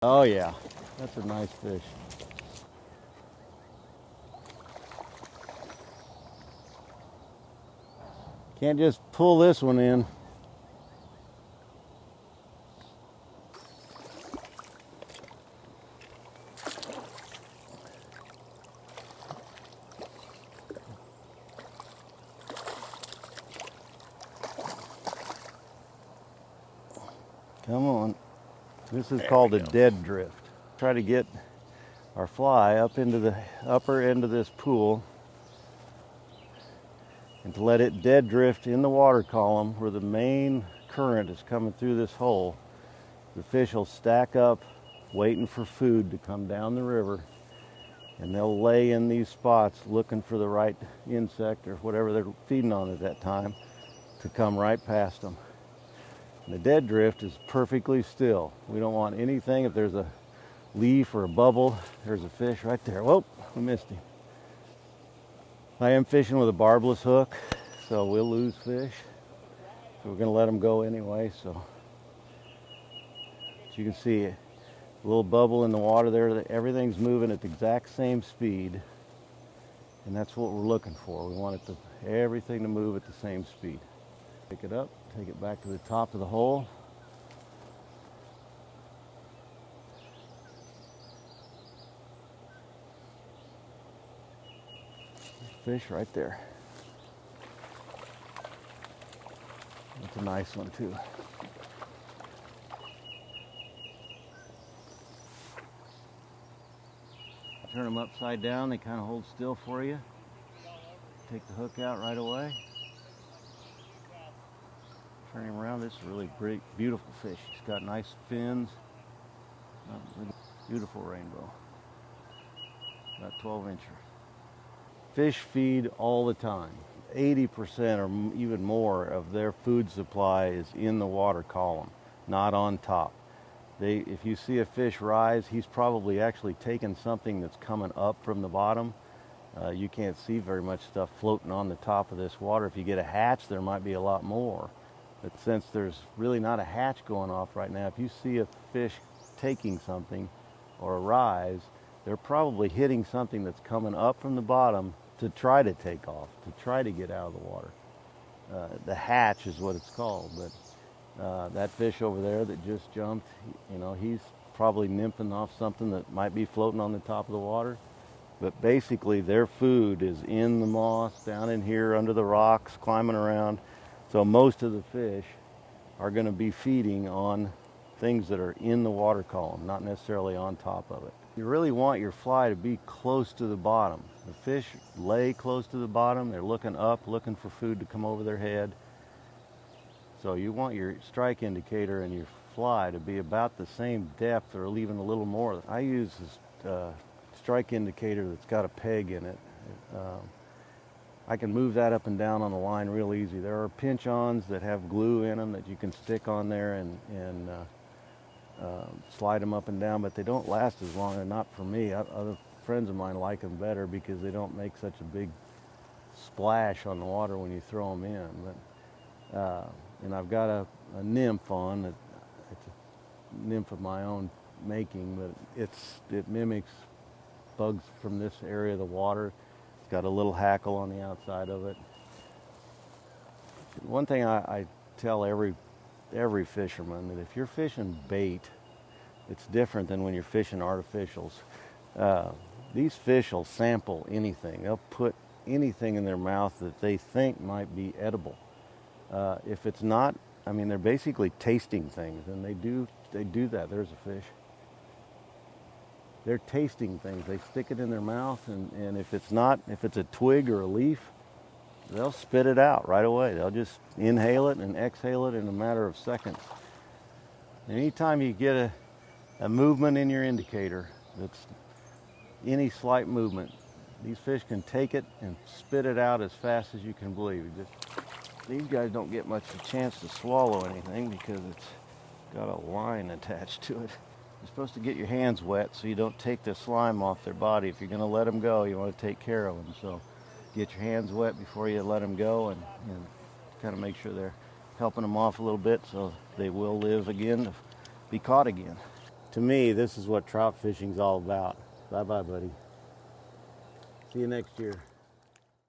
Oh yeah, that's a nice fish. Can't just pull this one in. Come on. This is called a dead drift. Try to get our fly up into the upper end of this pool and to let it dead drift in the water column where the main current is coming through this hole. The fish will stack up waiting for food to come down the river, and they'll lay in these spots looking for the right insect or whatever they're feeding on at that time to come right past them. And the dead drift is perfectly still. We don't want anything. If there's a leaf or a bubble, there's a fish right there. Whoa, we missed him. I am fishing with a barbless hook, so we'll lose fish. So we're going to let them go anyway. So as you can see, a little bubble in the water there. Everything's moving at the exact same speed, and that's what we're looking for. We want everything to move at the same speed. Pick it up, take it back to the top of the hole. Fish right there. That's a nice one too. Turn them upside down, they kind of hold still for you. Take the hook out right away. Turn him around. This is a really great, beautiful fish. He's got nice fins. Beautiful rainbow. About 12-incher. Fish feed all the time. 80% or even more of their food supply is in the water column, not on top. If you see a fish rise, he's probably actually taken something that's coming up from the bottom. You can't see very much stuff floating on the top of this water. If you get a hatch, there might be a lot more. But since there's really not a hatch going off right now, if you see a fish taking something or a rise, they're probably hitting something that's coming up from the bottom to try to take off, to try to get out of the water. The hatch is what it's called. But that fish over there that just jumped, he's probably nymphing off something that might be floating on the top of the water. But basically their food is in the moss, down in here under the rocks, climbing around. So most of the fish are going to be feeding on things that are in the water column, not necessarily on top of it. You really want your fly to be close to the bottom. The fish lay close to the bottom. They're looking up, looking for food to come over their head. So you want your strike indicator and your fly to be about the same depth or even a little more. I use this strike indicator that's got a peg in it. I can move that up and down on the line real easy. There are pinch-ons that have glue in them that you can stick on there and slide them up and down, but they don't last as long. They're not for me. Other friends of mine like them better because they don't make such a big splash on the water when you throw them in. But and I've got a nymph on. It's a nymph of my own making, but it mimics bugs from this area of the water. It's got a little hackle on the outside of it. One thing I tell every fisherman, that if you're fishing bait, it's different than when you're fishing artificials. These fish will sample anything. They'll put anything in their mouth that they think might be edible. If it's not, they're basically tasting things, and they do that. There's a fish. They're tasting things. They stick it in their mouth, and if it's a twig or a leaf, they'll spit it out right away. They'll just inhale it and exhale it in a matter of seconds. Anytime you get a movement in your indicator, that's any slight movement, these fish can take it and spit it out as fast as you can believe. These guys don't get much of a chance to swallow anything because it's got a line attached to it. You're supposed to get your hands wet so you don't take the slime off their body. If you're going to let them go, you want to take care of them. So get your hands wet before you let them go, and kind of make sure they're helping them off a little bit so they will live again to be caught again. To me, this is what trout fishing's all about. Bye-bye, buddy. See you next year.